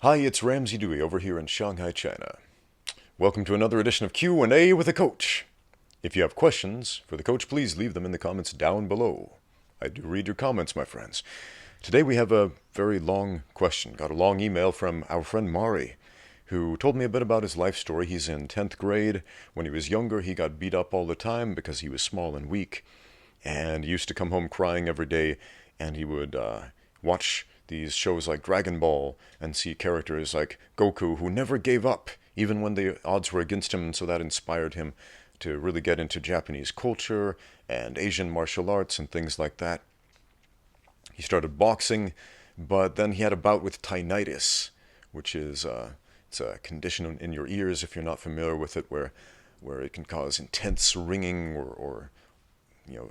Hi, it's Ramsey Dewey over here in Shanghai, China. Welcome to another edition of Q&A with a Coach. If you have questions for the Coach, please leave them in the comments down below. I do read your comments, my friends. Today we have a very long question. Got a long email from our friend Mari, who told me a bit about his life story. He's in 10th grade. When he was younger, he got beat up all the time because he was small and weak. And he used to come home crying every day, and he would watch these shows like Dragon Ball and see characters like Goku who never gave up, even when the odds were against him, and so that inspired him to really get into Japanese culture and Asian martial arts and things like that. He started boxing, but then he had a bout with tinnitus, which is it's a condition in your ears, if you're not familiar with it, where it can cause intense ringing or you know,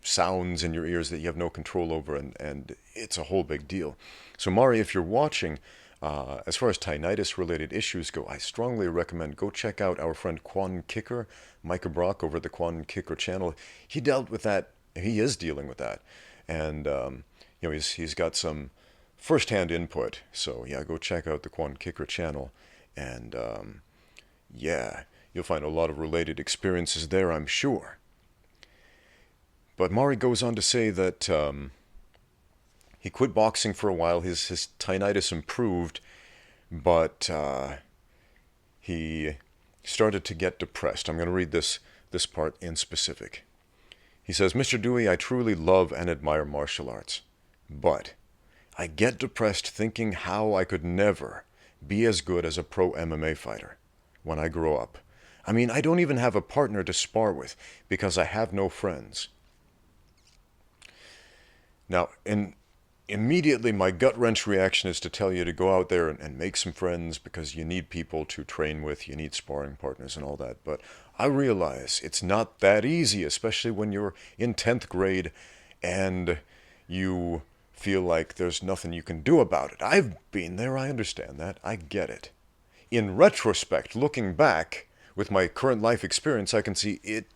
sounds in your ears that you have no control over, and it's a whole big deal. So Mari, if you're watching, as far as tinnitus related issues go, I strongly recommend go check out our friend Quan Kicker, Micah Brock over at the Quan Kicker channel. He dealt with that, he is dealing with that, and he's got some first-hand input. So yeah, go check out the Quan Kicker channel, and yeah, you'll find a lot of related experiences there, I'm sure. But Mari goes on to say that he quit boxing for a while. His tinnitus improved, but he started to get depressed. I'm going to read this part in specific. He says, Mr. Dewey, I truly love and admire martial arts, but I get depressed thinking how I could never be as good as a pro MMA fighter when I grow up. I mean, I don't even have a partner to spar with because I have no friends. Now, immediately my gut-wrench reaction is to tell you to go out there and make some friends because you need people to train with, you need sparring partners and all that. But I realize it's not that easy, especially when you're in 10th grade and you feel like there's nothing you can do about it. I've been there, I understand that, I get it. In retrospect, looking back, with my current life experience, I can see it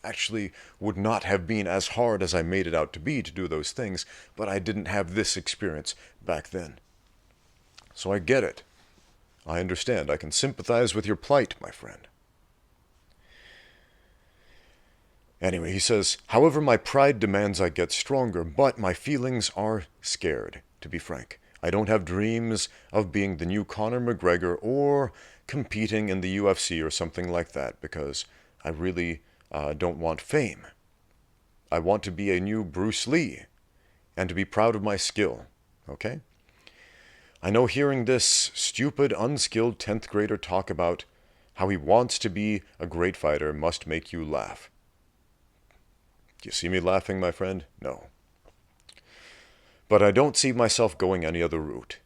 actually would not have been as hard as I made it out to be to do those things, but I didn't have this experience back then. So I get it. I understand. I can sympathize with your plight, my friend. Anyway, he says, however, my pride demands I get stronger, but my feelings are scared, to be frank. I don't have dreams of being the new Conor McGregor or competing in the UFC or something like that, because I really don't want fame. I want to be a new Bruce Lee and to be proud of my skill, okay? I know hearing this stupid, unskilled 10th grader talk about how he wants to be a great fighter must make you laugh. Do you see me laughing, my friend? No. But I don't see myself going any other route.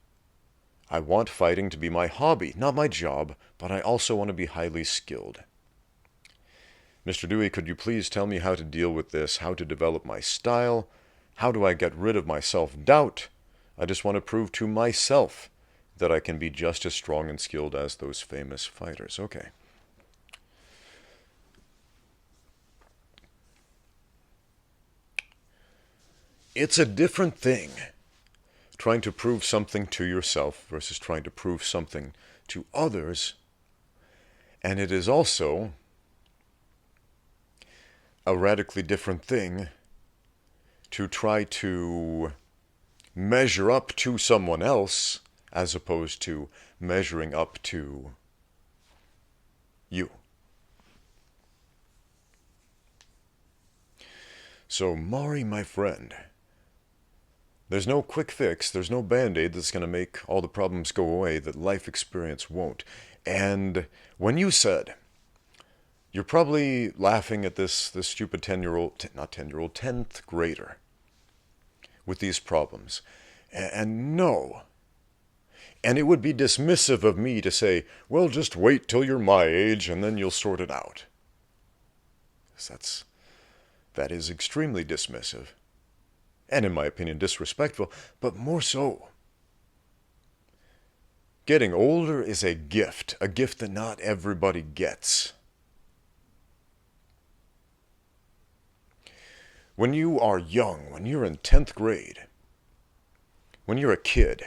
I want fighting to be my hobby, not my job, but I also want to be highly skilled. Mr. Dewey, could you please tell me how to deal with this, how to develop my style? How do I get rid of my self-doubt? I just want to prove to myself that I can be just as strong and skilled as those famous fighters. Okay. It's a different thing trying to prove something to yourself versus trying to prove something to others. And it is also a radically different thing to try to measure up to someone else as opposed to measuring up to you. So, Mari, my friend, there's no quick fix, there's no band-aid that's going to make all the problems go away that life experience won't. And when you said, you're probably laughing at this stupid 10th grader with these problems. And no. And it would be dismissive of me to say, well, just wait till you're my age and then you'll sort it out. That is extremely dismissive. And in my opinion, disrespectful, but more so. Getting older is a gift that not everybody gets. When you are young, when you're in 10th grade, when you're a kid,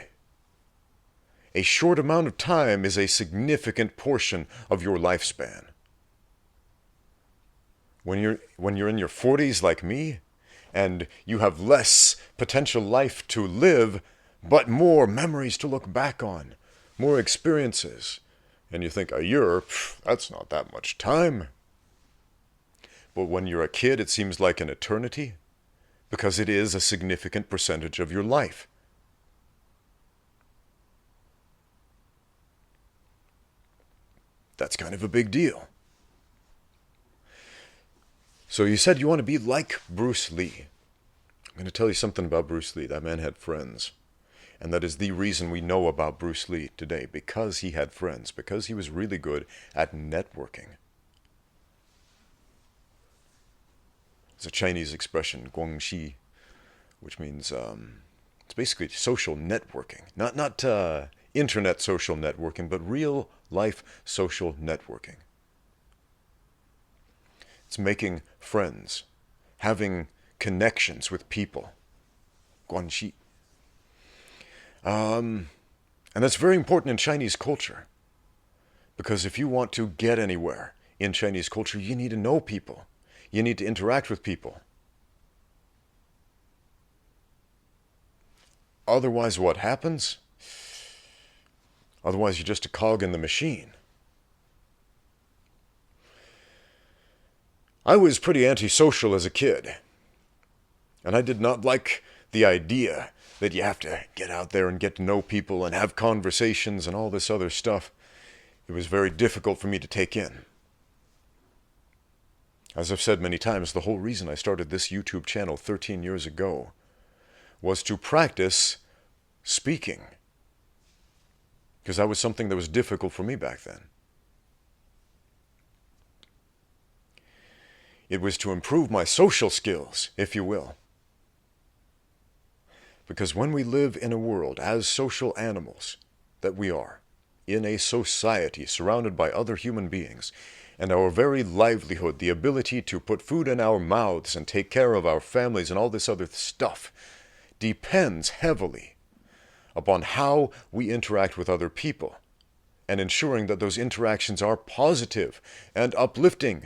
a short amount of time is a significant portion of your lifespan. When you're in your 40s like me, and you have less potential life to live, but more memories to look back on, more experiences, and you think a year, that's not that much time. But when you're a kid, it seems like an eternity, because it is a significant percentage of your life. That's kind of a big deal. So you said you want to be like Bruce Lee. I'm going to tell you something about Bruce Lee. That man had friends. And that is the reason we know about Bruce Lee today, because he had friends, because he was really good at networking. It's a Chinese expression, guangxi, which means it's basically social networking. Not internet social networking, but real life social networking. It's making friends, having connections with people. Guanxi. And that's very important in Chinese culture. Because if you want to get anywhere in Chinese culture, you need to know people. You need to interact with people. Otherwise, what happens? Otherwise, you're just a cog in the machine. I was pretty antisocial as a kid. And I did not like the idea that you have to get out there and get to know people and have conversations and all this other stuff. It was very difficult for me to take in. As I've said many times, the whole reason I started this YouTube channel 13 years ago was to practice speaking. Because that was something that was difficult for me back then. It was to improve my social skills, if you will. Because when we live in a world as social animals that we are, in a society surrounded by other human beings, and our very livelihood, the ability to put food in our mouths and take care of our families and all this other stuff, depends heavily upon how we interact with other people, and ensuring that those interactions are positive and uplifting,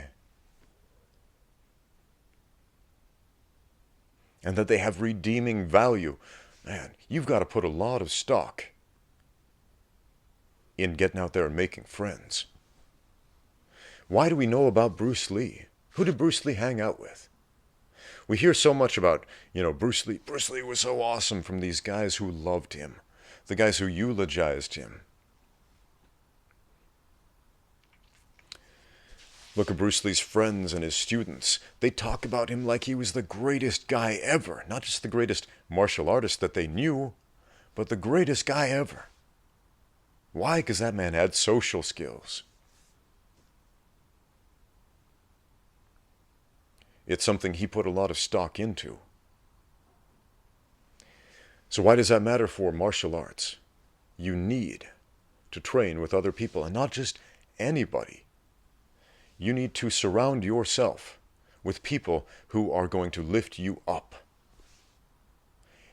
and that they have redeeming value. Man, you've got to put a lot of stock in getting out there and making friends. Why do we know about Bruce Lee? Who did Bruce Lee hang out with? We hear so much about, Bruce Lee. Bruce Lee was so awesome from these guys who loved him, the guys who eulogized him. Look at Bruce Lee's friends and his students. They talk about him like he was the greatest guy ever. Not just the greatest martial artist that they knew, but the greatest guy ever. Why? Because that man had social skills. It's something he put a lot of stock into. So why does that matter for martial arts? You need to train with other people, and not just anybody. You need to surround yourself with people who are going to lift you up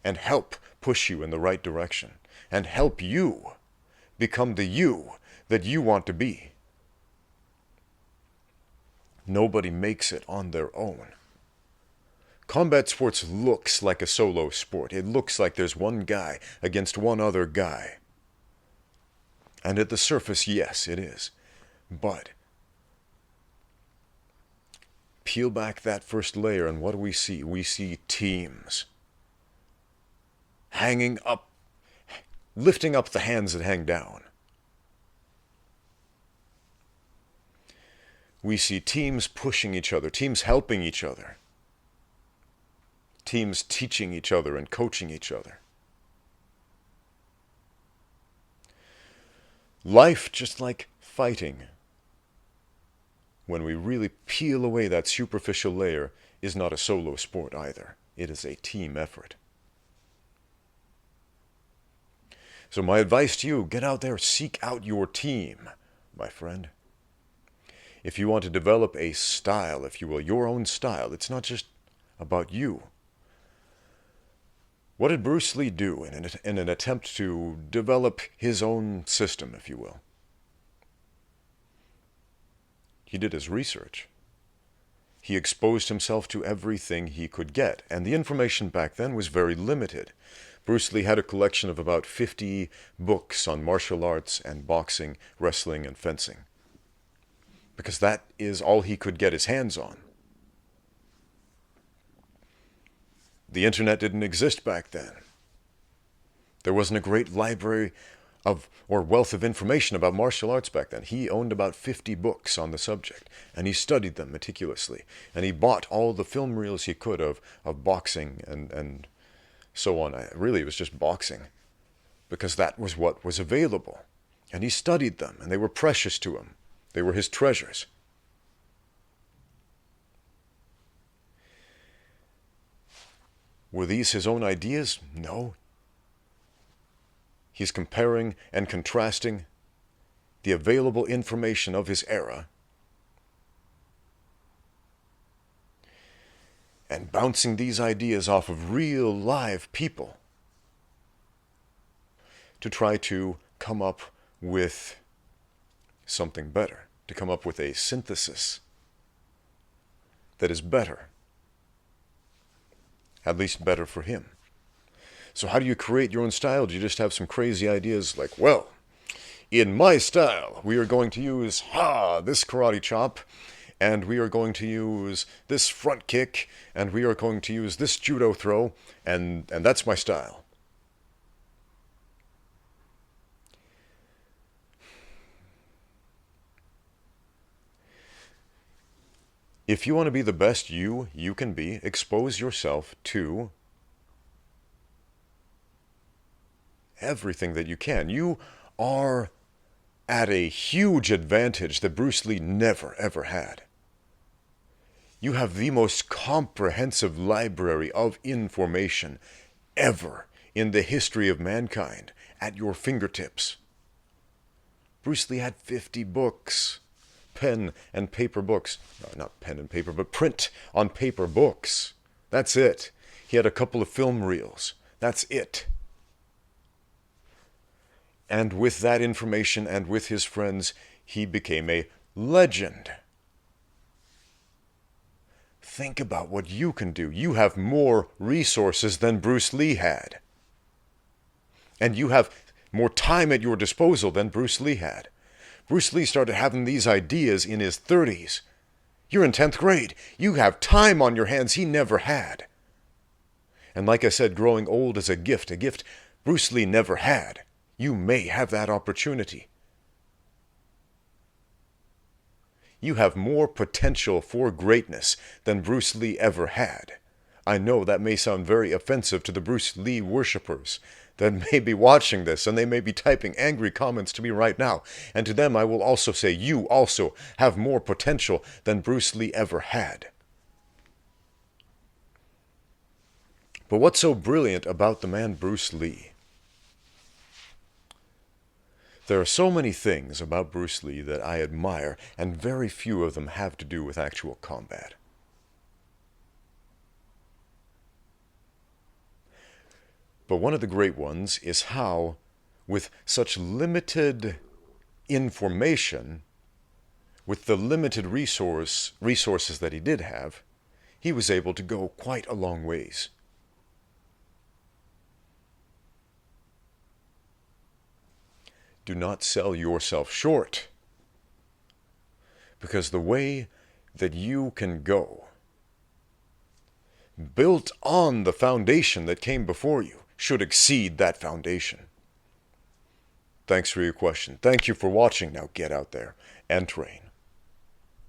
and help push you in the right direction and help you become the you that you want to be. Nobody makes it on their own. Combat sports looks like a solo sport. It looks like there's one guy against one other guy. And at the surface, yes, it is. But peel back that first layer, and what do we see? We see teams hanging up, lifting up the hands that hang down. We see teams pushing each other, teams helping each other, teams teaching each other and coaching each other. Life, just like fighting, when we really peel away that superficial layer, is not a solo sport either. It is a team effort. So my advice to you, get out there, seek out your team, my friend. If you want to develop a style, if you will, your own style, it's not just about you. What did Bruce Lee do in an attempt to develop his own system, if you will? He did his research. He exposed himself to everything he could get, and the information back then was very limited. Bruce Lee had a collection of about 50 books on martial arts and boxing, wrestling, and fencing, because that is all he could get his hands on. The internet didn't exist back then. There wasn't a great library or wealth of information about martial arts back then. He owned about 50 books on the subject, and he studied them meticulously. And he bought all the film reels he could of boxing and so on. Really, it was just boxing, because that was what was available. And he studied them, and they were precious to him. They were his treasures. Were these his own ideas? No. He's comparing and contrasting the available information of his era and bouncing these ideas off of real live people to try to come up with something better, to come up with a synthesis that is better, at least better for him. So how do you create your own style? Do you just have some crazy ideas like, well, in my style, we are going to use, this karate chop, and we are going to use this front kick, and we are going to use this judo throw, and that's my style. If you want to be the best you can be, expose yourself to everything that you can. You are at a huge advantage that Bruce Lee never, ever had. You have the most comprehensive library of information ever in the history of mankind at your fingertips. Bruce Lee had 50 books. Pen and paper books. No, not pen and paper, but print on paper books. That's it. He had a couple of film reels. That's it. And with that information and with his friends, he became a legend. Think about what you can do. You have more resources than Bruce Lee had. And you have more time at your disposal than Bruce Lee had. Bruce Lee started having these ideas in his 30s. You're in 10th grade. You have time on your hands he never had. And like I said, growing old is a gift Bruce Lee never had. You may have that opportunity. You have more potential for greatness than Bruce Lee ever had. I know that may sound very offensive to the Bruce Lee worshippers that may be watching this, and they may be typing angry comments to me right now. And to them I will also say, you also have more potential than Bruce Lee ever had. But what's so brilliant about the man Bruce Lee? There are so many things about Bruce Lee that I admire, and very few of them have to do with actual combat. But one of the great ones is how, with such limited information, with the limited resources that he did have, he was able to go quite a long ways. Do not sell yourself short, because the way that you can go, built on the foundation that came before you, should exceed that foundation. Thanks for your question. Thank you for watching. Now get out there and train.